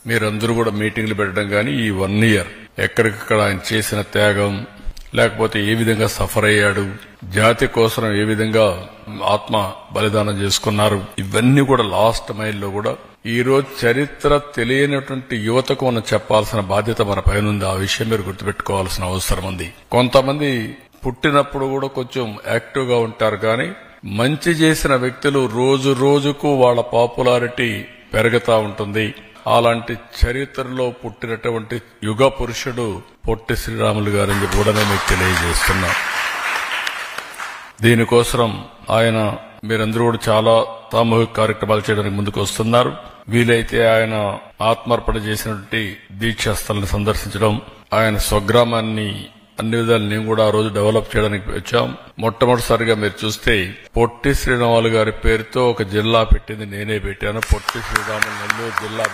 మీరందరూ కూడా మీటింగ్లు పెట్టడం గానీ ఈ 1 year ఎక్కడికక్కడ ఆయన చేసిన త్యాగం, లేకపోతే ఏ విధంగా సఫర్ అయ్యాడు, జాతి కోసం ఏ విధంగా ఆత్మ బలిదానం చేసుకున్నారు, ఇవన్నీ కూడా లాస్ట్ మైల్లో కూడా ఈ రోజు చరిత్ర తెలియనటువంటి యువతకు మనం చెప్పాల్సిన బాధ్యత మన పైన ఉంది. ఆ విషయం మీరు గుర్తుపెట్టుకోవాల్సిన అవసరం ఉంది. కొంతమంది పుట్టినప్పుడు కూడా కొంచెం యాక్టివ్ గా ఉంటారు, కానీ మంచి చేసిన వ్యక్తులు రోజు రోజుకు వాళ్ళ పాపులారిటీ పెరుగుతా ఉంటుంది. అలాంటి చరిత్రలో పుట్టినటువంటి యుగ పురుషుడు పొట్టి శ్రీరాములు గారని కూడా మీకు తెలియజేస్తున్నా. దీనికోసం ఆయన మీరందరూ కూడా చాలా సామూహిక కార్యక్రమాలు చేయడానికి ముందుకు వస్తున్నారు. వీలైతే ఆయన ఆత్మార్పణ చేసినటువంటి దీక్షాస్థలను సందర్శించడం, ఆయన స్వగ్రామాన్ని అన్ని విధాలు నేను కూడా ఆ రోజు డెవలప్ చేయడానికి వచ్చాం. మొట్టమొదటిసారిగా మీరు చూస్తే పొట్టి శ్రీరాములు గారి పేరుతో ఒక జిల్లా పెట్టింది నేనే పెట్టాను. పొట్టి శ్రీరాములు నెల్లూరు జిల్లా